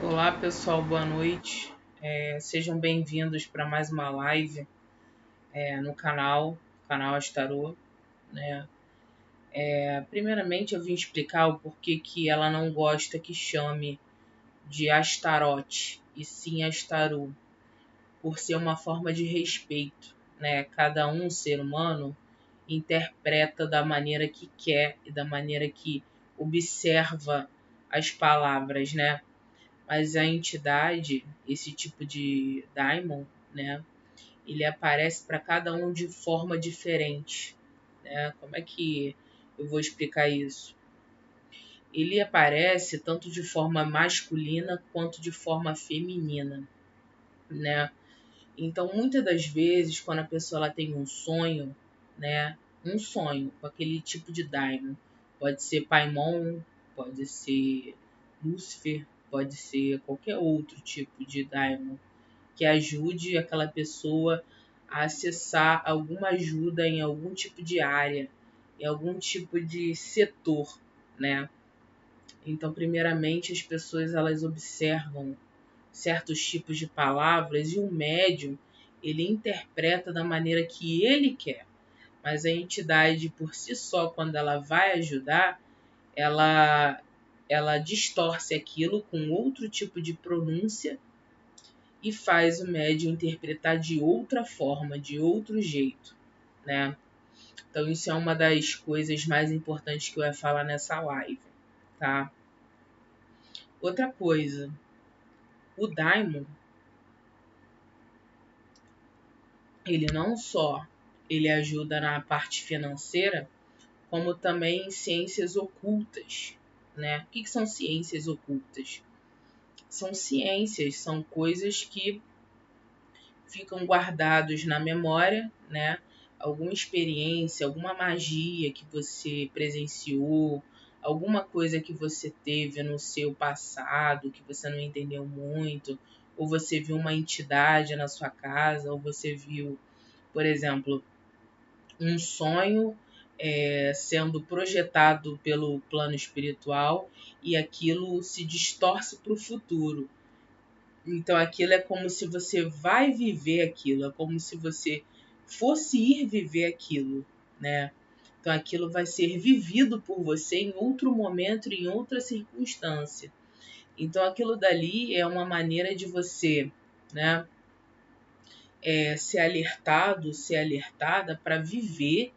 Olá pessoal, boa noite. Sejam bem-vindos para mais uma live no canal Astarô. Né? Primeiramente eu vim explicar o porquê que ela não gosta que chame de Astarote e sim Astarô, por ser uma forma de respeito. Né? Cada ser humano, interpreta da maneira que quer e da maneira que observa as palavras, né? Mas a entidade, esse tipo de daimon, né, ele aparece para cada um de forma diferente. Né? Como é que eu vou explicar isso? Ele aparece tanto de forma masculina quanto de forma feminina. Né? Então, muitas das vezes, quando a pessoa ela tem um sonho, né, um sonho com aquele tipo de daimon, pode ser Paimon, pode ser Lúcifer, pode ser qualquer outro tipo de daimon que ajude aquela pessoa a acessar alguma ajuda em algum tipo de área, em algum tipo de setor, né? Então, primeiramente, as pessoas elas observam certos tipos de palavras e o médium ele interpreta da maneira que ele quer. Mas a entidade por si só, quando ela vai ajudar, ela distorce aquilo com outro tipo de pronúncia e faz o médium interpretar de outra forma, de outro jeito, né? Então isso é uma das coisas mais importantes que eu ia falar nessa live, tá? Outra coisa, o daimon, ele não só ele ajuda na parte financeira, como também em ciências ocultas, né? O que são ciências ocultas? São ciências, são coisas que ficam guardados na memória, né? Alguma experiência, alguma magia que você presenciou, alguma coisa que você teve no seu passado que você não entendeu muito, ou você viu uma entidade na sua casa, ou você viu, por exemplo, um sonho sendo projetado pelo plano espiritual e aquilo se distorce para o futuro. Então aquilo é como se você vai viver aquilo, é como se você fosse ir viver aquilo, né? Então aquilo vai ser vivido por você em outro momento, em outra circunstância. Então aquilo dali é uma maneira de você, né, ser alertado, ser alertada para viver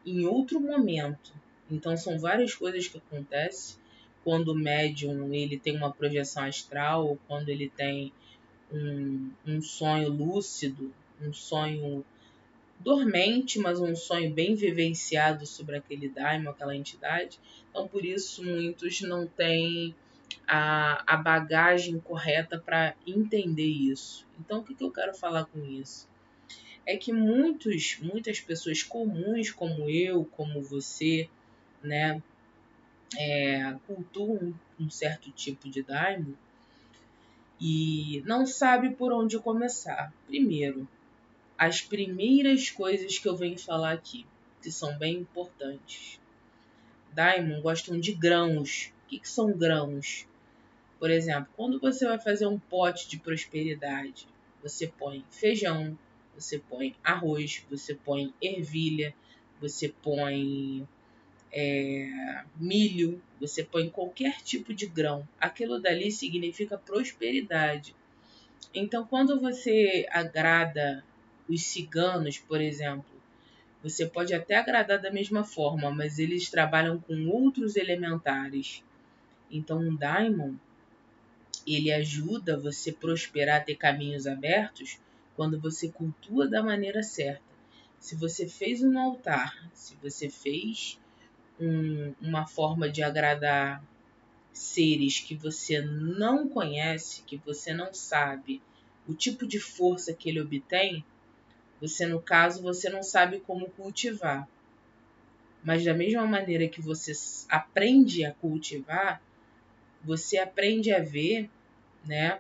em outro momento. Então são várias coisas que acontecem quando o médium ele tem uma projeção astral, ou quando ele tem um sonho lúcido, um sonho dormente, mas um sonho bem vivenciado sobre aquele daimon, aquela entidade. Então, por isso, muitos não têm a bagagem correta para entender isso. Então, o que eu quero falar com isso? É que muitas pessoas comuns, como eu, como você, né, cultuam um certo tipo de daimon e não sabe por onde começar. Primeiro, as primeiras coisas que eu venho falar aqui, que são bem importantes. Daimon gostam de grãos. O que são grãos? Por exemplo, quando você vai fazer um pote de prosperidade, você põe feijão, você põe arroz, você põe ervilha, você põe milho, você põe qualquer tipo de grão. Aquilo dali significa prosperidade. Então, quando você agrada os ciganos, por exemplo, você pode até agradar da mesma forma, mas eles trabalham com outros elementares. Então, um daimon, ele ajuda você a prosperar, ter caminhos abertos, quando você cultua da maneira certa. Se você fez um altar, se você fez uma forma de agradar seres que você não conhece, que você não sabe o tipo de força que ele obtém, você, no caso, você não sabe como cultivar. Mas da mesma maneira que você aprende a cultivar, você aprende a ver, né,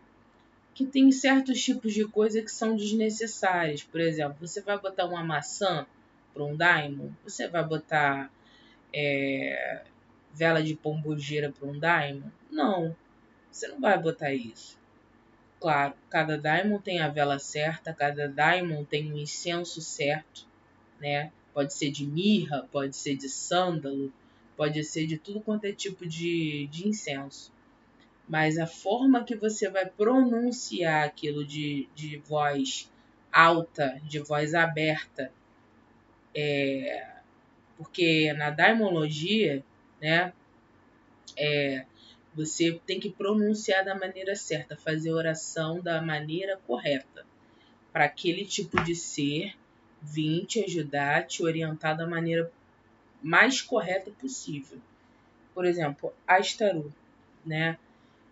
que tem certos tipos de coisa que são desnecessárias. Por exemplo, você vai botar uma maçã para um daimon? Você vai botar vela de pombogira para um daimon? Não. Você não vai botar isso. Claro, cada daimon tem a vela certa, cada daimon tem um incenso certo, né? Pode ser de mirra, pode ser de sândalo, pode ser de tudo quanto é tipo de incenso. Mas a forma que você vai pronunciar aquilo de voz alta, de voz aberta, porque na daimologia, né, você tem que pronunciar da maneira certa, fazer a oração da maneira correta, para aquele tipo de ser vir te ajudar, te orientar da maneira mais correta possível. Por exemplo, Astaru, né?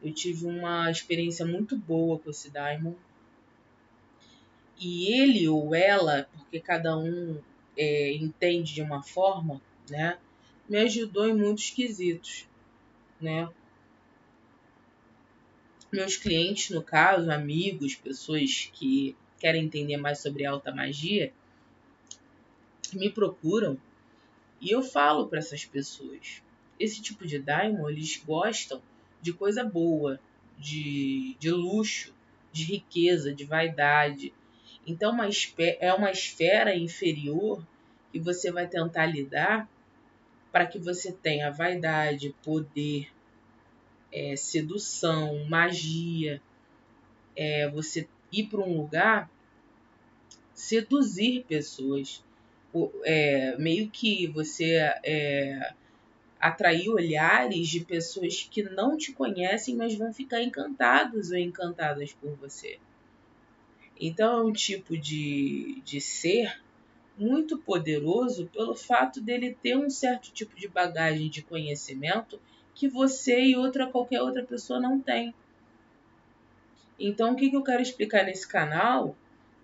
Eu tive uma experiência muito boa com esse Daimon. E ele ou ela, porque cada um entende de uma forma, né? Me ajudou em muitos quesitos, né? Meus clientes, no caso, amigos, pessoas que querem entender mais sobre alta magia, me procuram e eu falo para essas pessoas. Esse tipo de daimon, eles gostam de coisa boa, de luxo, de riqueza, de vaidade. Então é uma esfera inferior que você vai tentar lidar para que você tenha vaidade, poder, sedução, magia. Você ir para um lugar, seduzir pessoas. Meio que você atrair olhares de pessoas que não te conhecem, mas vão ficar encantados ou encantadas por você. Então é um tipo de ser muito poderoso pelo fato dele ter um certo tipo de bagagem de conhecimento que você e qualquer outra pessoa não tem. Então o que eu quero explicar nesse canal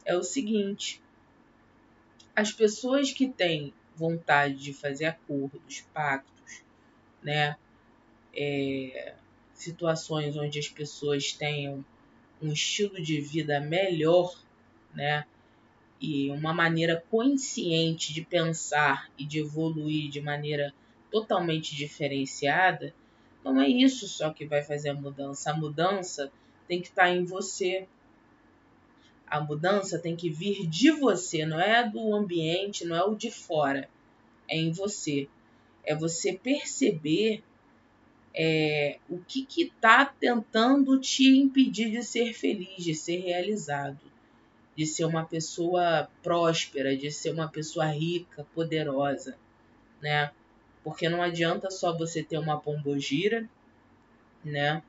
é o seguinte: as pessoas que têm vontade de fazer acordos, pactos, né? Situações onde as pessoas tenham um estilo de vida melhor, né? E uma maneira consciente de pensar e de evoluir de maneira totalmente diferenciada, não é isso só que vai fazer a mudança. A mudança tem que estar em você. A mudança tem que vir de você, não é do ambiente, não é o de fora. É em você. É você perceber o que está tentando te impedir de ser feliz, de ser realizado, de ser uma pessoa próspera, de ser uma pessoa rica, poderosa, né? Porque não adianta só você ter uma pombogira, né?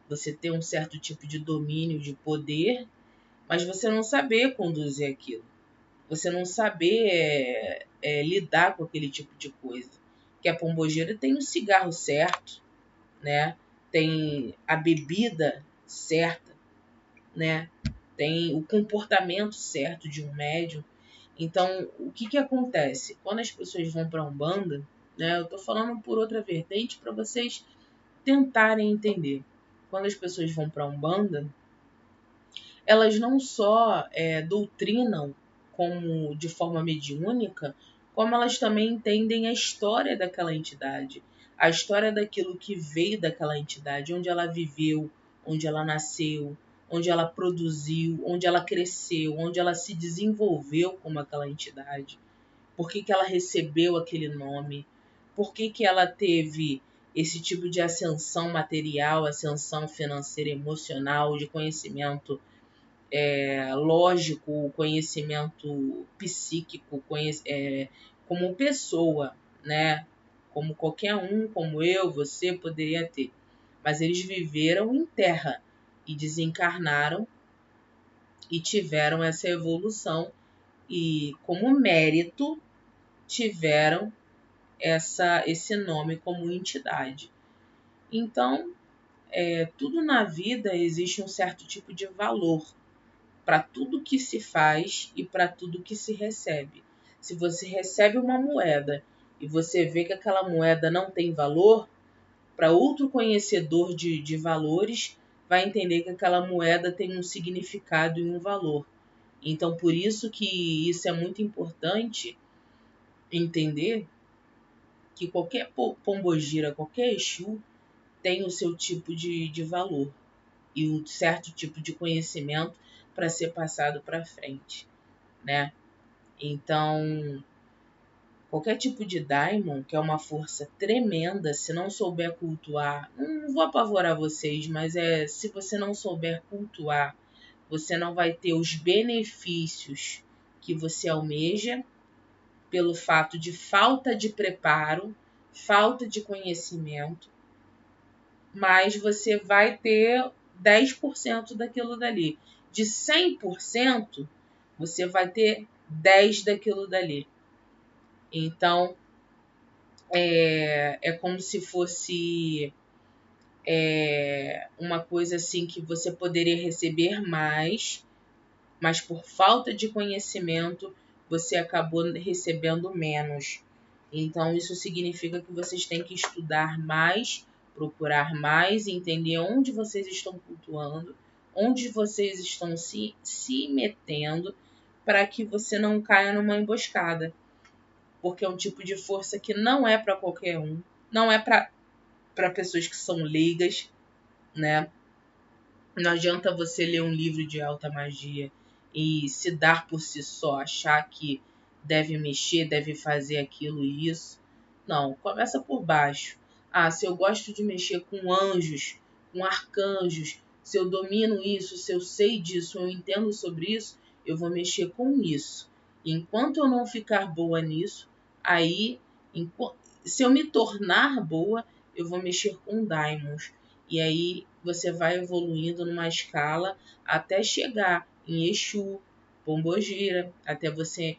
Você ter um certo tipo de domínio, de poder, mas você não saber conduzir aquilo. Você não saber lidar com aquele tipo de coisa. Que a pombogira tem o cigarro certo, né? Tem a bebida certa, né? Tem o comportamento certo de um médium. Então, o que acontece? Quando as pessoas vão para a Umbanda, né? Eu estou falando por outra vertente para vocês tentarem entender. Quando as pessoas vão para a Umbanda, elas não só doutrinam como de forma mediúnica, como elas também entendem a história daquela entidade, a história daquilo que veio daquela entidade, onde ela viveu, onde ela nasceu, onde ela produziu, onde ela cresceu, onde ela se desenvolveu como aquela entidade, por que ela recebeu aquele nome, por que ela teve esse tipo de ascensão material, ascensão financeira, emocional, de conhecimento lógico, conhecimento psíquico, como pessoa, né? Como qualquer um, como eu, você poderia ter. Mas eles viveram em terra e desencarnaram e tiveram essa evolução e, como mérito, tiveram esse nome como entidade. Então, tudo na vida existe um certo tipo de valor para tudo que se faz e para tudo que se recebe. Se você recebe uma moeda e você vê que aquela moeda não tem valor, para outro conhecedor de valores, vai entender que aquela moeda tem um significado e um valor. Então, por isso que isso é muito importante entender que qualquer pombogira, qualquer Exu, tem o seu tipo de valor. e um certo tipo de conhecimento para ser passado para frente, né? Então, qualquer tipo de daimon, que é uma força tremenda, se não souber cultuar, não vou apavorar vocês, mas se você não souber cultuar, você não vai ter os benefícios que você almeja pelo fato de falta de preparo, falta de conhecimento, mas você vai ter 10% daquilo dali. De 100%, você vai ter 10 daquilo dali. Então, é como se fosse uma coisa assim que você poderia receber mais, mas por falta de conhecimento, você acabou recebendo menos. Então, isso significa que vocês têm que estudar mais, procurar mais, entender onde vocês estão cultuando, onde vocês estão se metendo, para que você não caia numa emboscada. Porque é um tipo de força que não é para qualquer um, não é para pessoas que são leigas, né? Não adianta você ler um livro de alta magia e se dar por si só, achar que deve mexer, deve fazer aquilo e isso. Não, começa por baixo. Ah, se eu gosto de mexer com anjos, com arcanjos, se eu domino isso, se eu sei disso, eu entendo sobre isso, eu vou mexer com isso. E enquanto eu não ficar boa nisso, aí, se eu me tornar boa, eu vou mexer com daimons. E aí você vai evoluindo numa escala até chegar em Exu, Pombogira, até você...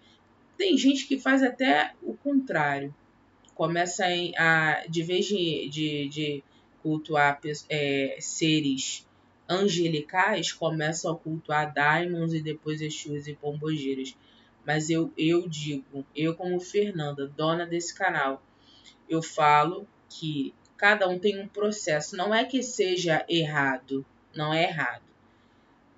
Tem gente que faz até o contrário. Começa de vez de cultuar seres angelicais, começam a cultuar daimons e depois Exus e Pombogiras. Mas eu digo, eu como Fernanda, dona desse canal, eu falo que cada um tem um processo. Não é que seja errado, não é errado.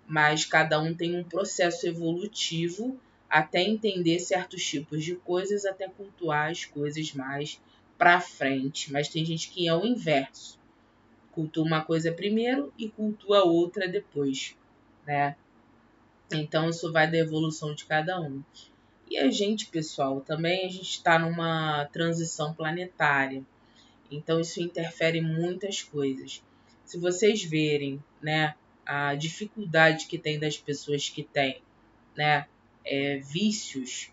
Mas cada um tem um processo evolutivo até entender certos tipos de coisas, até cultuar as coisas mais pra frente. Mas tem gente que é o inverso. Cultua uma coisa primeiro e cultua outra depois, né? Então isso vai da evolução de cada um. E a gente, pessoal, também a gente está numa transição planetária. Então isso interfere em muitas coisas. Se vocês verem, né, a dificuldade que tem das pessoas que têm, né, vícios,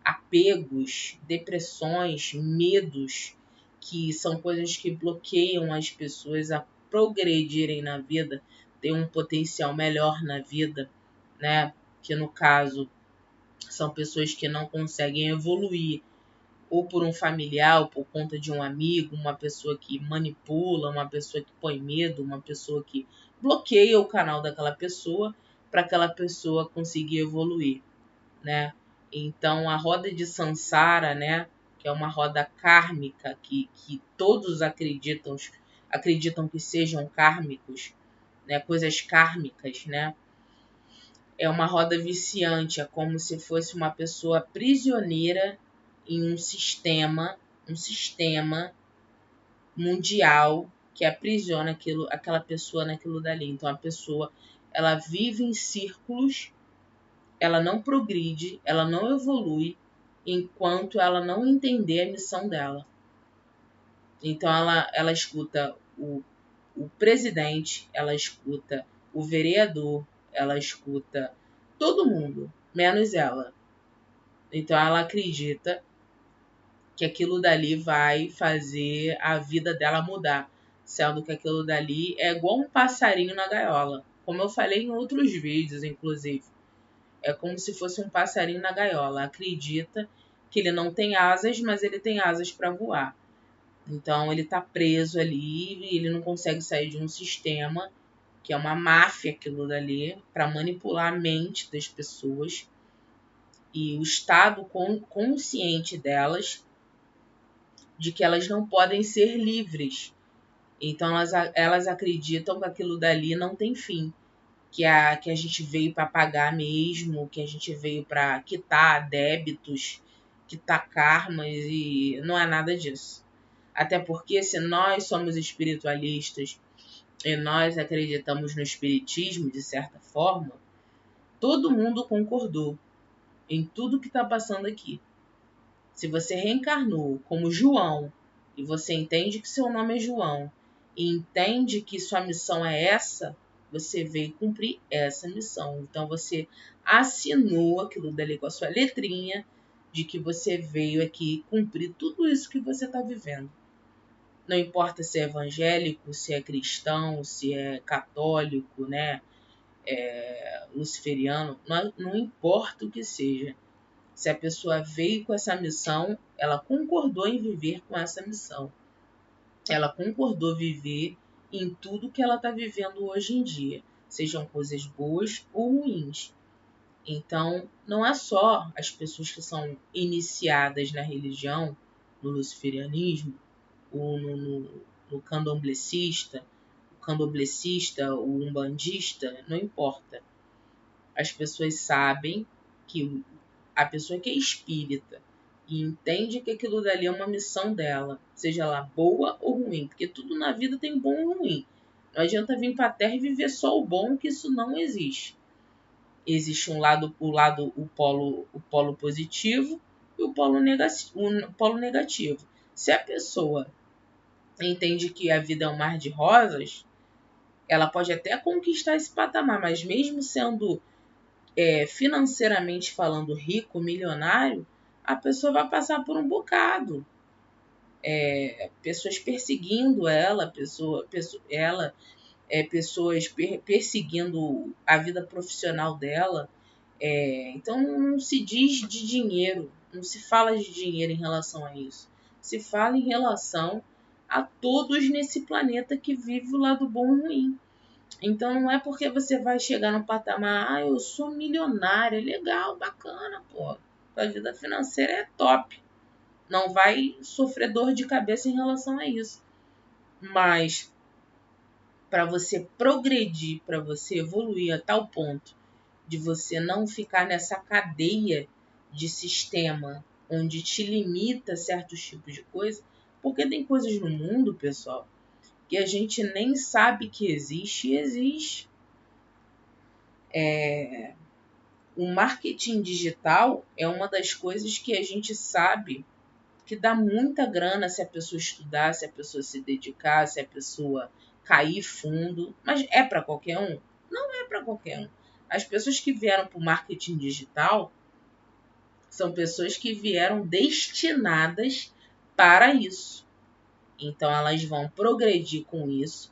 apegos, depressões, medos, que são coisas que bloqueiam as pessoas a progredirem na vida, ter um potencial melhor na vida, né? Que no caso são pessoas que não conseguem evoluir ou por um familiar, ou por conta de um amigo, uma pessoa que manipula, uma pessoa que põe medo, uma pessoa que bloqueia o canal daquela pessoa para aquela pessoa conseguir evoluir, né? Então a roda de Sansara, né, que é uma roda kármica que todos acreditam que sejam kármicos, né, coisas kármicas, né? É uma roda viciante, é como se fosse uma pessoa prisioneira em um sistema mundial que aprisiona aquela pessoa naquilo dali. Então a pessoa, ela vive em círculos, ela não progride, ela não evolui enquanto ela não entender a missão dela. Então ela escuta o presidente, ela escuta o vereador, ela escuta todo mundo, menos ela. Então ela acredita que aquilo dali vai fazer a vida dela mudar, sendo que aquilo dali é igual um passarinho na gaiola. Como eu falei em outros vídeos, inclusive. É como se fosse um passarinho na gaiola. Acredita que ele não tem asas, mas ele tem asas para voar. Então ele está preso ali e ele não consegue sair de um sistema que é uma máfia aquilo dali para manipular a mente das pessoas e o estado consciente delas de que elas não podem ser livres. Então elas acreditam que aquilo dali não tem fim, que a gente veio para pagar mesmo, que a gente veio para quitar débitos, quitar karmas, e não é nada disso. Até porque se nós somos espiritualistas e nós acreditamos no espiritismo de certa forma, todo mundo concordou em tudo que está passando aqui. Se você reencarnou como João e você entende que seu nome é João e entende que sua missão é essa, você veio cumprir essa missão. Então você assinou aquilo dali com a sua letrinha de que você veio aqui cumprir tudo isso que você está vivendo. Não importa se é evangélico, se é cristão, se é católico, né? Luciferiano, não importa o que seja. Se a pessoa veio com essa missão, ela concordou em viver com essa missão. Ela concordou viver em tudo que ela está vivendo hoje em dia, sejam coisas boas ou ruins. Então, não é só as pessoas que são iniciadas na religião, no luciferianismo, ou no candomblessista, o umbandista, não importa. As pessoas sabem que a pessoa que é espírita e entende que aquilo dali é uma missão dela, seja ela boa ou ruim, porque tudo na vida tem bom e ruim. Não adianta vir para a Terra e viver só o bom, que isso não existe. Existe o polo positivo e o polo negativo. Se a pessoa entende que a vida é um mar de rosas, ela pode até conquistar esse patamar, mas mesmo sendo financeiramente falando rico, milionário, a pessoa vai passar por um bocado. Pessoas perseguindo ela, pessoas perseguindo a vida profissional dela. Então não se diz de dinheiro, não se fala de dinheiro em relação a isso. Se fala em relação a todos nesse planeta que vive o lado bom e ruim. Então não é porque você vai chegar no patamar, eu sou milionário, legal, bacana, pô. A vida financeira é top. Não vai sofrer dor de cabeça em relação a isso. Mas para você progredir, para você evoluir a tal ponto de você não ficar nessa cadeia de sistema onde te limita certos tipos de coisa, porque tem coisas no mundo, pessoal, que a gente nem sabe que existe e existe. O marketing digital é uma das coisas que a gente sabe que dá muita grana se a pessoa estudar, se a pessoa se dedicar, se a pessoa cair fundo. Mas é para qualquer um? Não é para qualquer um. As pessoas que vieram para o marketing digital são pessoas que vieram destinadas para isso. Então elas vão progredir com isso,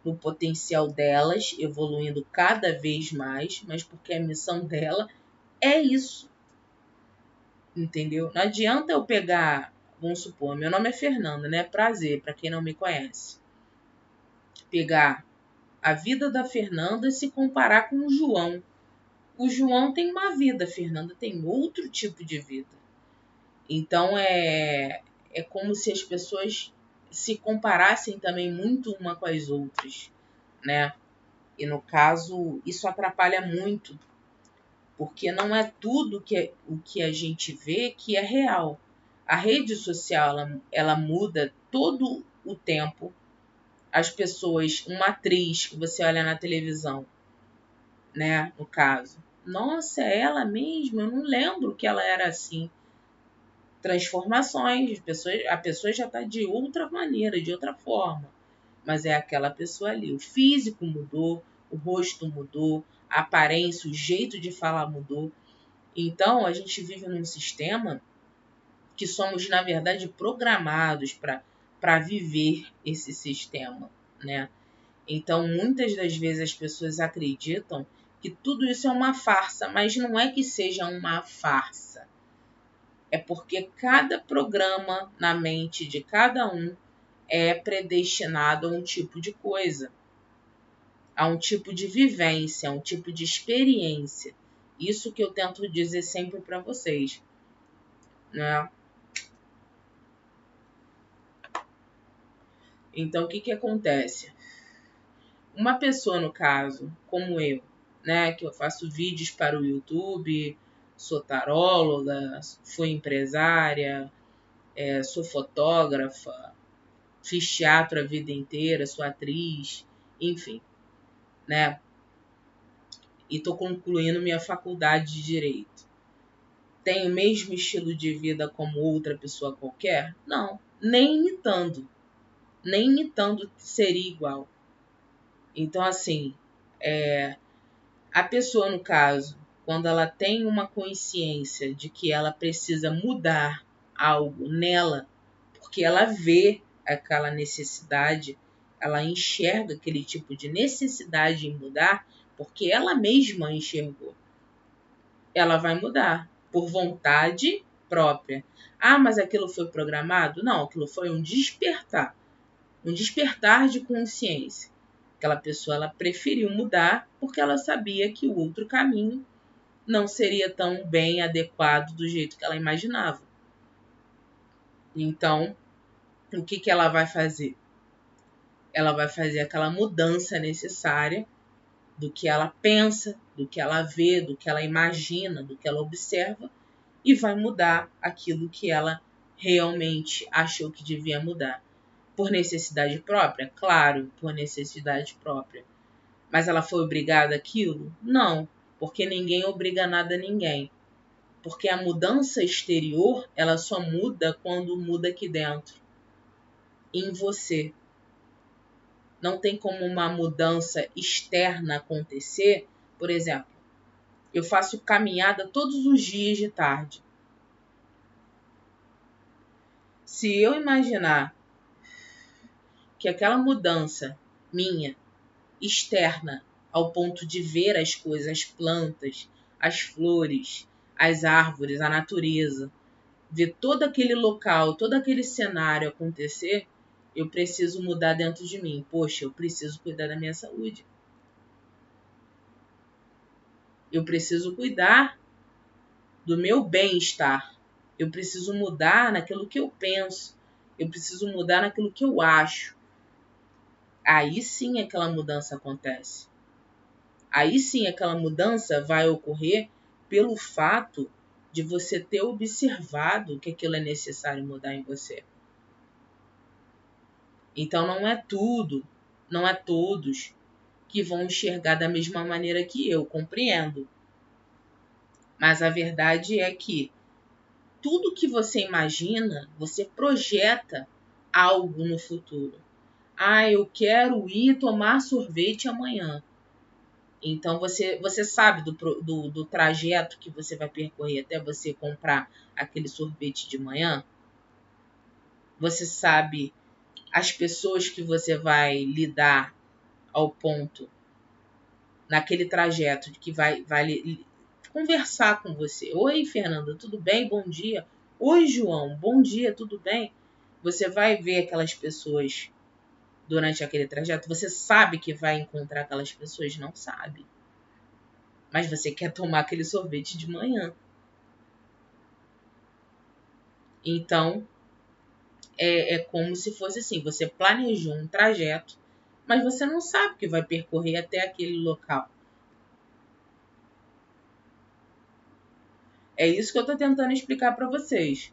no potencial delas, evoluindo cada vez mais, mas porque a missão dela é isso. Entendeu? Não adianta eu pegar, vamos supor, meu nome é Fernanda, né? Prazer, para quem não me conhece. Pegar a vida da Fernanda e se comparar com o João. O João tem uma vida, a Fernanda tem outro tipo de vida. Então é como se as pessoas se comparassem também muito uma com as outras, né? E no caso, isso atrapalha muito, porque não é tudo o que a gente vê que é real. A rede social, ela muda todo o tempo. As pessoas, uma atriz que você olha na televisão, né, no caso. Nossa, é ela mesma? Eu não lembro que ela era assim. Transformações, a pessoa já está de outra maneira, de outra forma. Mas é aquela pessoa ali. O físico mudou, o rosto mudou, a aparência, o jeito de falar mudou. Então, a gente vive num sistema que somos, na verdade, programados para viver esse sistema, né? Então, muitas das vezes as pessoas acreditam que tudo isso é uma farsa, mas não é que seja uma farsa. É porque cada programa na mente de cada um é predestinado a um tipo de coisa, a um tipo de vivência, a um tipo de experiência. Isso que eu tento dizer sempre para vocês, né? Então, o que acontece? Uma pessoa, no caso, como eu, né, que eu faço vídeos para o YouTube, sou taróloga, fui empresária, sou fotógrafa, fiz teatro a vida inteira, sou atriz, enfim, né? E estou concluindo minha faculdade de Direito. Tenho o mesmo estilo de vida como outra pessoa qualquer? Não, nem imitando. Nem imitando seria igual. Então, assim, a pessoa, no caso, quando ela tem uma consciência de que ela precisa mudar algo nela, porque ela vê aquela necessidade, ela enxerga aquele tipo de necessidade em mudar, porque ela mesma enxergou. Ela vai mudar por vontade própria. Ah, mas aquilo foi programado? Não, aquilo foi um despertar de consciência. Aquela pessoa ela preferiu mudar porque ela sabia que o outro caminho não seria tão bem adequado do jeito que ela imaginava. Então, o que ela vai fazer? Ela vai fazer aquela mudança necessária do que ela pensa, do que ela vê, do que ela imagina, do que ela observa, e vai mudar aquilo que ela realmente achou que devia mudar. Por necessidade própria? Claro, por necessidade própria. Mas ela foi obrigada àquilo? Não, porque ninguém obriga nada a ninguém. Porque a mudança exterior, ela só muda quando muda aqui dentro, em você. Não tem como uma mudança externa acontecer. Por exemplo, eu faço caminhada todos os dias de tarde. Se eu imaginar que aquela mudança minha, externa, ao ponto de ver as coisas, as plantas, as flores, as árvores, a natureza, ver todo aquele local, todo aquele cenário acontecer, eu preciso mudar dentro de mim. Poxa, eu preciso cuidar da minha saúde. Eu preciso cuidar do meu bem-estar. Eu preciso mudar naquilo que eu penso. Eu preciso mudar naquilo que eu acho. Aí sim aquela mudança acontece. Aí sim aquela mudança vai ocorrer pelo fato de você ter observado que aquilo é necessário mudar em você. Então não é tudo, não é todos que vão enxergar da mesma maneira que eu, compreendo. Mas a verdade é que tudo que você imagina, você projeta algo no futuro. Ah, eu quero ir tomar sorvete amanhã. Então você sabe do trajeto que você vai percorrer até você comprar aquele sorvete de manhã. Você sabe as pessoas que você vai lidar ao ponto naquele trajeto de que vai conversar com você. Oi, Fernanda, tudo bem? Bom dia. Oi, João, bom dia, tudo bem? Você vai ver aquelas pessoas durante aquele trajeto. Você sabe que vai encontrar aquelas pessoas? Não sabe. Mas você quer tomar aquele sorvete de manhã. Então, é como se fosse assim, você planejou um trajeto, mas você não sabe que vai percorrer até aquele local. É isso que eu estou tentando explicar para vocês.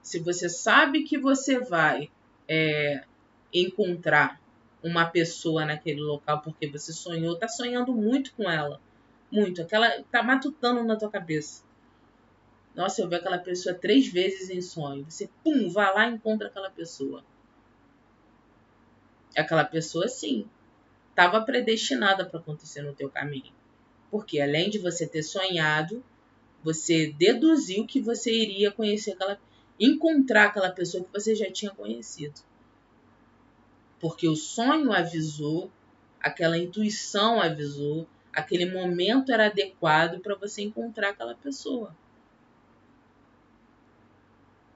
Se você sabe que você vai encontrar uma pessoa naquele local porque você sonhou, tá sonhando muito com ela. Muito. Aquela tá matutando na tua cabeça. Nossa, eu vi aquela pessoa 3 vezes em sonho. Você, pum, vai lá e encontra aquela pessoa. Aquela pessoa, sim, estava predestinada para acontecer no teu caminho. Porque além de você ter sonhado, você deduziu que você iria conhecer encontrar aquela pessoa que você já tinha conhecido. Porque o sonho avisou, aquela intuição avisou, aquele momento era adequado para você encontrar aquela pessoa.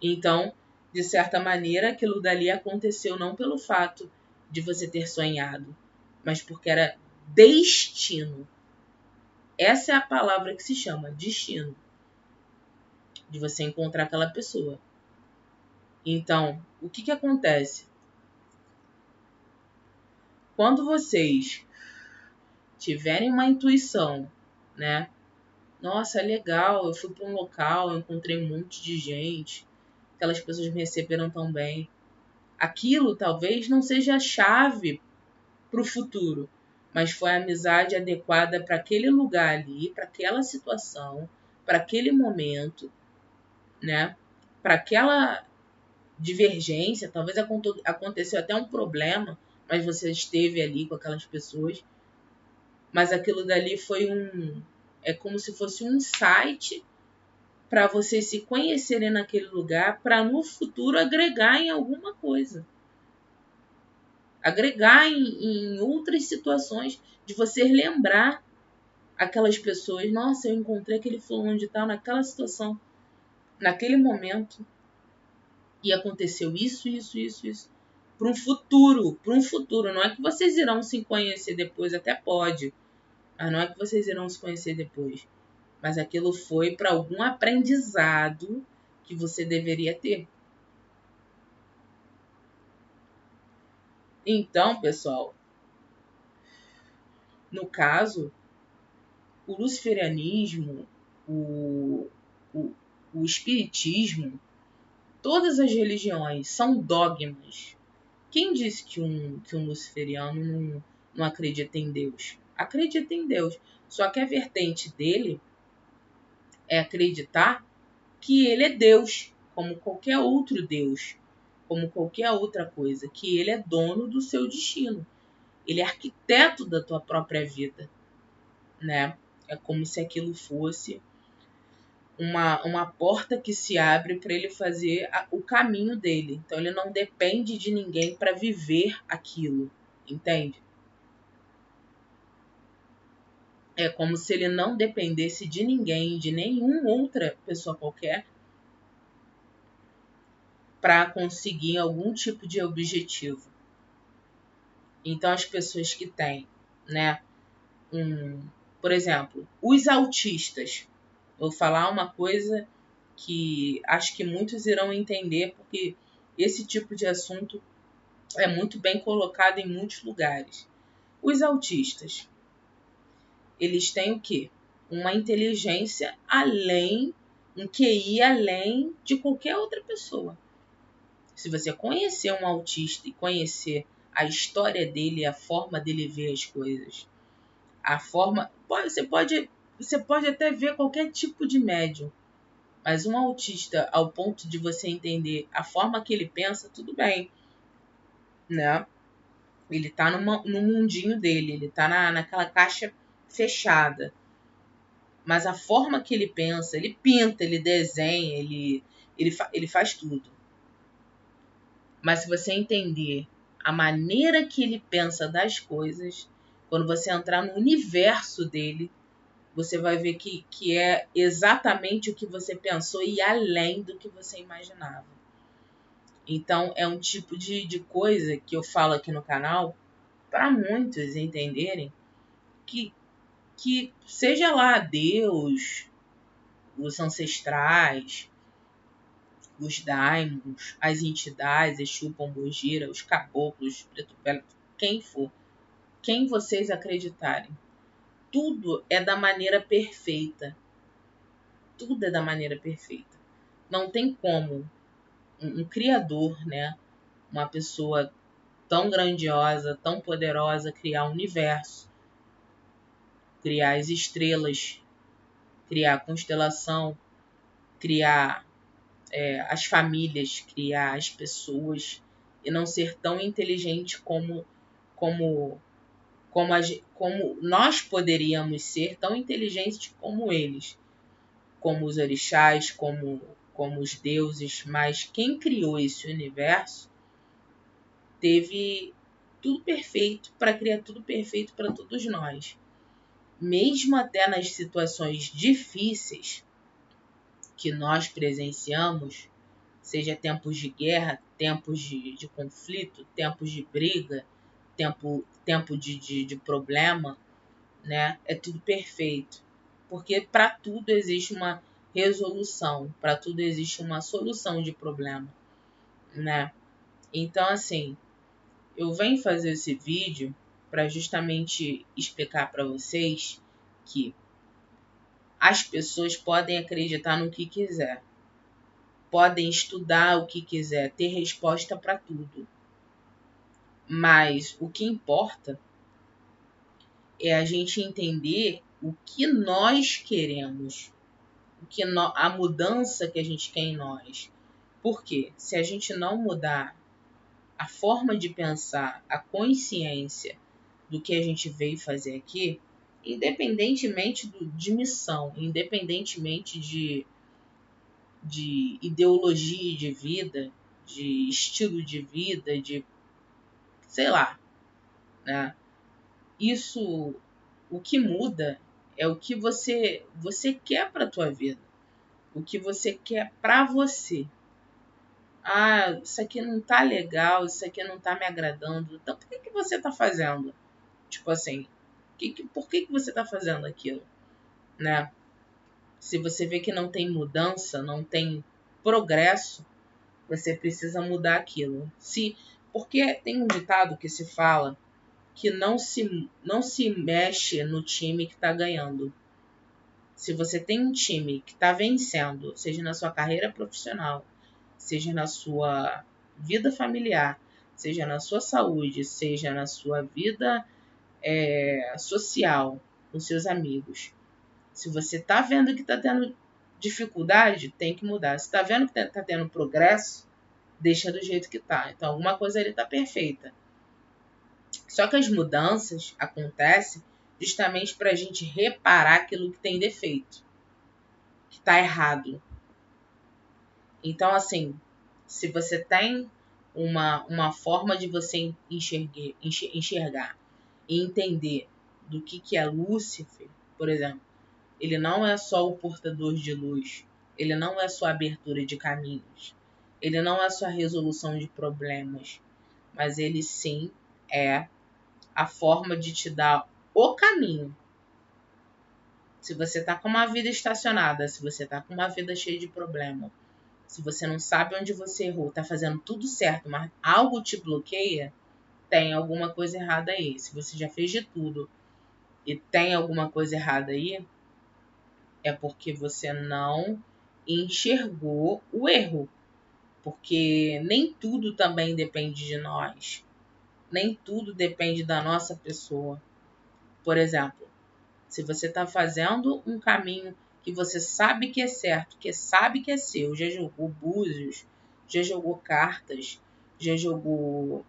Então, de certa maneira, aquilo dali aconteceu não pelo fato de você ter sonhado, mas porque era destino. Essa é a palavra que se chama destino. De você encontrar aquela pessoa. Então, o que acontece? Quando vocês tiverem uma intuição, né? Nossa, é legal, eu fui para um local, eu encontrei um monte de gente, aquelas pessoas me receberam tão bem. Aquilo talvez não seja a chave para o futuro, mas foi a amizade adequada para aquele lugar ali, para aquela situação, para aquele momento, né? Para aquela divergência, talvez aconteceu até um problema, mas você esteve ali com aquelas pessoas, mas aquilo dali foi é como se fosse um insight para vocês se conhecerem naquele lugar, para no futuro agregar em alguma coisa. Agregar em outras situações, de você lembrar aquelas pessoas. Nossa, eu encontrei aquele fulano de tal naquela situação, naquele momento, e aconteceu isso, isso, isso, isso. Para um futuro. Não é que vocês irão se conhecer depois, até pode, mas não é que vocês irão se conhecer depois. Mas aquilo foi para algum aprendizado que você deveria ter. Então, pessoal, no caso, o luciferianismo, o, o espiritismo, todas as religiões são dogmas. Quem disse que um luciferiano não acredita em Deus? Acredita em Deus. Só que a vertente dele é acreditar que ele é Deus, como qualquer outro Deus, como qualquer outra coisa, que ele é dono do seu destino. Ele é arquiteto da tua própria vida, né? É como se aquilo fosse uma porta que se abre para ele fazer o caminho dele. Então ele não depende de ninguém para viver aquilo, entende? É como se ele não dependesse de ninguém, de nenhuma outra pessoa qualquer, para conseguir algum tipo de objetivo. Então as pessoas que têm, né, por exemplo, os autistas. Vou falar uma coisa que acho que muitos irão entender, porque esse tipo de assunto é muito bem colocado em muitos lugares. Os autistas, eles têm o quê? Uma inteligência além, um QI além de qualquer outra pessoa. Se você conhecer um autista e conhecer a história dele, a forma dele ver as coisas, a forma... Você pode até ver qualquer tipo de médium, mas um autista, ao ponto de você entender a forma que ele pensa, tudo bem, né? Ele tá no mundinho dele, ele tá naquela caixa fechada. Mas a forma que ele pensa, ele pinta, ele desenha, ele faz tudo. Mas se você entender a maneira que ele pensa das coisas, quando você entrar no universo dele, você vai ver que é exatamente o que você pensou e além do que você imaginava. Então, é um tipo de coisa que eu falo aqui no canal para muitos entenderem que seja lá Deus, os ancestrais, os daimons, as entidades, Exu, Pombogira, os caboclos, Preto Velho, quem for, quem vocês acreditarem, tudo é da maneira perfeita. Tudo é da maneira perfeita. Não tem como um criador, né, uma pessoa tão grandiosa, tão poderosa, criar um universo, criar as estrelas, criar a constelação, criar as famílias, criar as pessoas e não ser tão inteligente como, como nós poderíamos ser, tão inteligentes como eles, como os orixás, como os deuses, mas quem criou esse universo teve tudo perfeito para criar tudo perfeito para todos nós. Mesmo até nas situações difíceis que nós presenciamos, seja tempos de guerra, tempos de conflito, tempos de briga, tempo de problema, né? É tudo perfeito. Porque para tudo existe uma resolução, para tudo existe uma solução de problema, né? Então, assim, eu venho fazer esse vídeo para justamente explicar para vocês que as pessoas podem acreditar no que quiser, podem estudar o que quiser, ter resposta para tudo. Mas o que importa é a gente entender o que nós queremos, a mudança que a gente quer em nós. Porque se a gente não mudar a forma de pensar, a consciência do que a gente veio fazer aqui, independentemente de missão, independentemente de ideologia de vida, de estilo de vida, de sei lá, né? Isso, o que muda é o que você quer para tua vida, o que você quer para você. Ah, isso aqui não tá legal, isso aqui não tá me agradando. Então por que você tá fazendo? Tipo assim, por que você tá fazendo aquilo, né? Se você vê que não tem mudança, não tem progresso, você precisa mudar aquilo. Porque tem um ditado que se fala que não se mexe no time que está ganhando. Se você tem um time que está vencendo, seja na sua carreira profissional, seja na sua vida familiar, seja na sua saúde, seja na sua vida social, com seus amigos. Se você está vendo que está tendo dificuldade, tem que mudar. Se está vendo que está tendo progresso, deixa do jeito que está. Então, alguma coisa ali está perfeita. Só que as mudanças acontecem justamente para a gente reparar aquilo que tem defeito, que está errado. Então, assim, se você tem uma forma de você enxergar e entender do que é Lúcifer, por exemplo, ele não é só o portador de luz, ele não é só a abertura de caminhos, ele não é só a resolução de problemas, mas ele sim é a forma de te dar o caminho. Se você está com uma vida estacionada, se você está com uma vida cheia de problema, se você não sabe onde você errou, está fazendo tudo certo, mas algo te bloqueia, tem alguma coisa errada aí. Se você já fez de tudo e tem alguma coisa errada aí, é porque você não enxergou o erro. Porque nem tudo também depende de nós. Nem tudo depende da nossa pessoa. Por exemplo, se você está fazendo um caminho que você sabe que é certo, que sabe que é seu, já jogou búzios, já jogou cartas, já jogou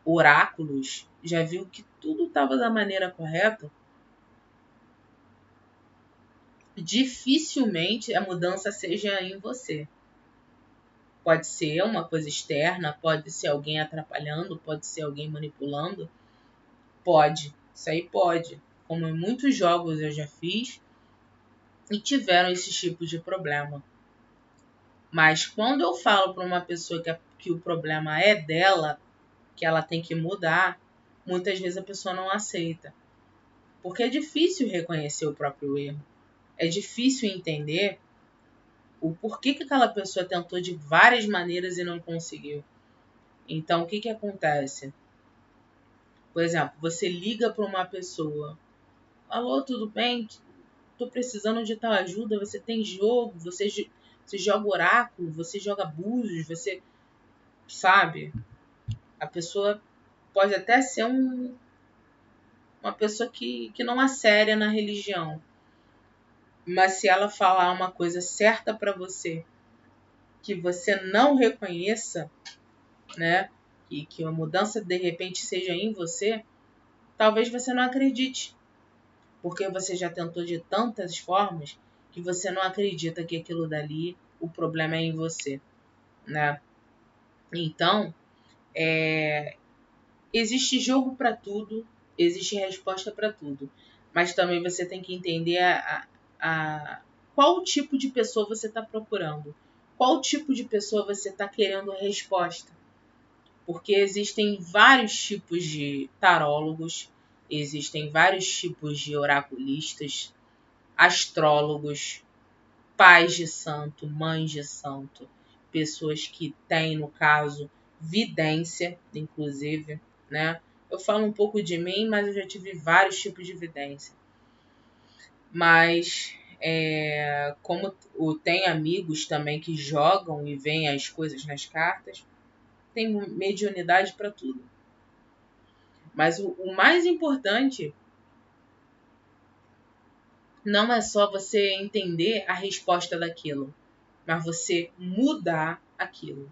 oráculos, já viu que tudo estava da maneira correta, dificilmente a mudança seja em você. Pode ser uma coisa externa, pode ser alguém atrapalhando, pode ser alguém manipulando. Pode, isso aí pode. Como em muitos jogos eu já fiz e tiveram esse tipo de problema. Mas quando eu falo para uma pessoa que o problema é dela, que ela tem que mudar, muitas vezes a pessoa não aceita. Porque é difícil reconhecer o próprio erro. É difícil entender o porquê que aquela pessoa tentou de várias maneiras e não conseguiu. Então, o que acontece? Por exemplo, você liga para uma pessoa. Alô, tudo bem? Tô precisando de tal ajuda. Você tem jogo, você joga oráculo, você joga búzios, você sabe? A pessoa pode até ser uma pessoa que não é séria na religião. Mas se ela falar uma coisa certa para você, que você não reconheça, né? Que a mudança de repente seja em você, talvez você não acredite. Porque você já tentou de tantas formas que você não acredita que aquilo dali, o problema é em você, né? Então, existe jogo para tudo, existe resposta para tudo. Mas também você tem que entender qual tipo de pessoa você está procurando. Qual tipo de pessoa você está querendo a resposta. Porque existem vários tipos de tarólogos, existem vários tipos de oraculistas, astrólogos, pais de santo, mães de santo, pessoas que têm, no caso, vidência, inclusive, né? Eu falo um pouco de mim, mas eu já tive vários tipos de vidência. Mas, como tem amigos também que jogam e veem as coisas nas cartas, tem mediunidade para tudo. Mas o mais importante não é só você entender a resposta daquilo, mas você mudar aquilo.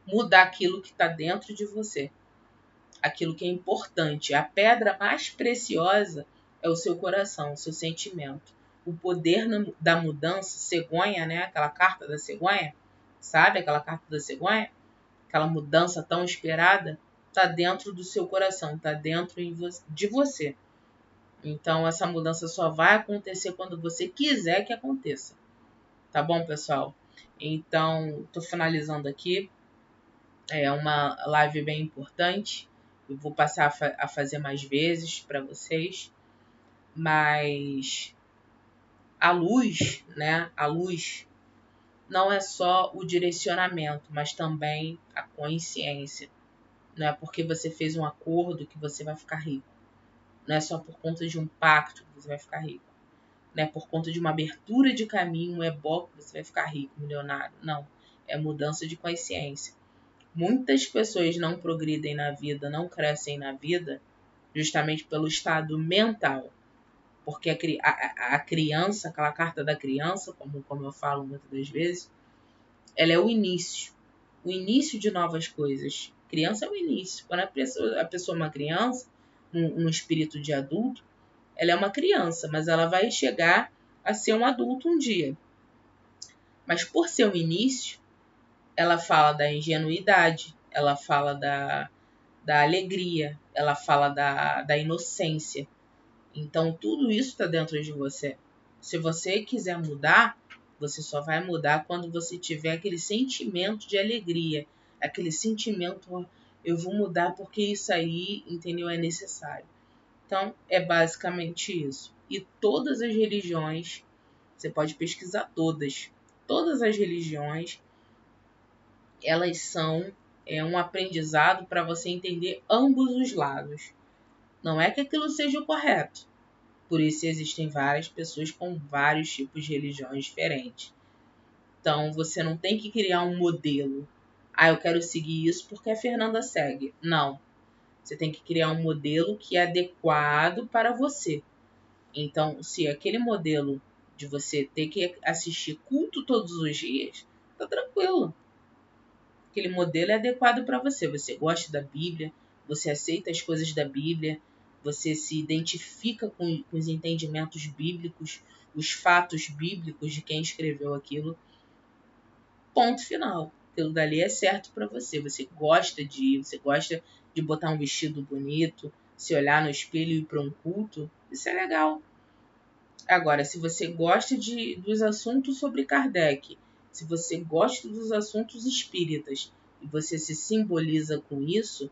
Mudar aquilo que está dentro de você. Aquilo que é importante. A pedra mais preciosa é o seu coração, o seu sentimento. O poder da mudança, cegonha, né? Aquela carta da cegonha, sabe? Aquela carta da cegonha, aquela mudança tão esperada, está dentro do seu coração, está dentro de você. Então, essa mudança só vai acontecer quando você quiser que aconteça. Tá bom, pessoal? Então, tô finalizando aqui. É uma live bem importante. Eu vou passar a fazer mais vezes para vocês. Mas a luz, né? A luz não é só o direcionamento, mas também a consciência. Não é porque você fez um acordo que você vai ficar rico. Não é só por conta de um pacto que você vai ficar rico. Não é por conta de uma abertura de caminho, um ebó que você vai ficar rico, milionário. Não. É mudança de consciência. Muitas pessoas não progridem na vida, não crescem na vida, justamente pelo estado mental. Porque a criança, aquela carta da criança, como eu falo muitas das vezes, ela é o início. O início de novas coisas. Criança é o início. Quando a pessoa é uma criança, um espírito de adulto, ela é uma criança, mas ela vai chegar a ser um adulto um dia. Mas por ser um início, ela fala da ingenuidade, ela fala da alegria, ela fala da inocência. Então, tudo isso está dentro de você. Se você quiser mudar, você só vai mudar quando você tiver aquele sentimento de alegria, aquele sentimento, eu vou mudar porque isso aí, entendeu, é necessário. Então, é basicamente isso. E todas as religiões, você pode pesquisar todas as religiões, elas são um aprendizado para você entender ambos os lados. Não é que aquilo seja o correto. Por isso existem várias pessoas com vários tipos de religiões diferentes. Então você não tem que criar um modelo. Ah, eu quero seguir isso porque a Fernanda segue. Não. Você tem que criar um modelo que é adequado para você. Então, se aquele modelo de você ter que assistir culto todos os dias, tá tranquilo. Aquele modelo é adequado para você. Você gosta da Bíblia, você aceita as coisas da Bíblia, você se identifica com os entendimentos bíblicos, os fatos bíblicos de quem escreveu aquilo. Ponto final. Aquilo dali é certo para você. Você gosta de ir, você gosta de botar um vestido bonito, se olhar no espelho e ir para um culto. Isso é legal. Agora, se você gosta dos assuntos sobre Kardec, se você gosta dos assuntos espíritas e você se simboliza com isso,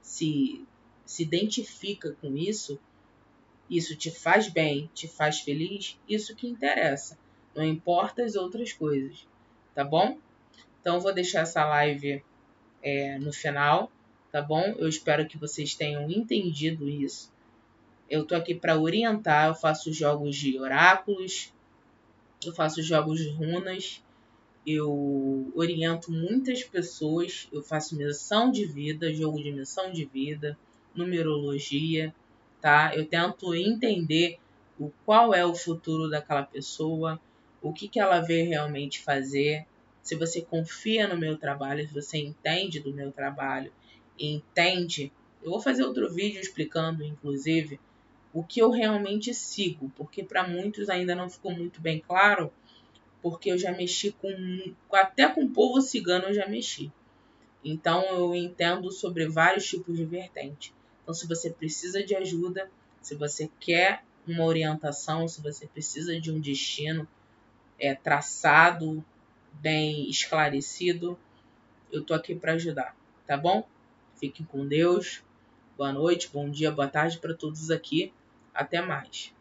se identifica com isso te faz bem, te faz feliz, isso que interessa. Não importa as outras coisas, tá bom? Então, eu vou deixar essa live no final, tá bom? Eu espero que vocês tenham entendido isso. Eu tô aqui para orientar, eu faço jogos de oráculos, eu faço jogos de runas, eu oriento muitas pessoas, eu faço missão de vida, jogo de missão de vida, numerologia, tá? Eu tento entender qual é o futuro daquela pessoa, o que ela vê realmente fazer. Se você confia no meu trabalho, se você entende do meu trabalho, entende. Eu vou fazer outro vídeo explicando, inclusive, o que eu realmente sigo, porque para muitos ainda não ficou muito bem claro, porque eu já mexi até com o povo cigano eu já mexi. Então eu entendo sobre vários tipos de vertente. Então se você precisa de ajuda, se você quer uma orientação, se você precisa de um destino traçado, bem esclarecido, eu tô aqui para ajudar, tá bom? Fiquem com Deus. Boa noite, bom dia, boa tarde para todos aqui. Até mais.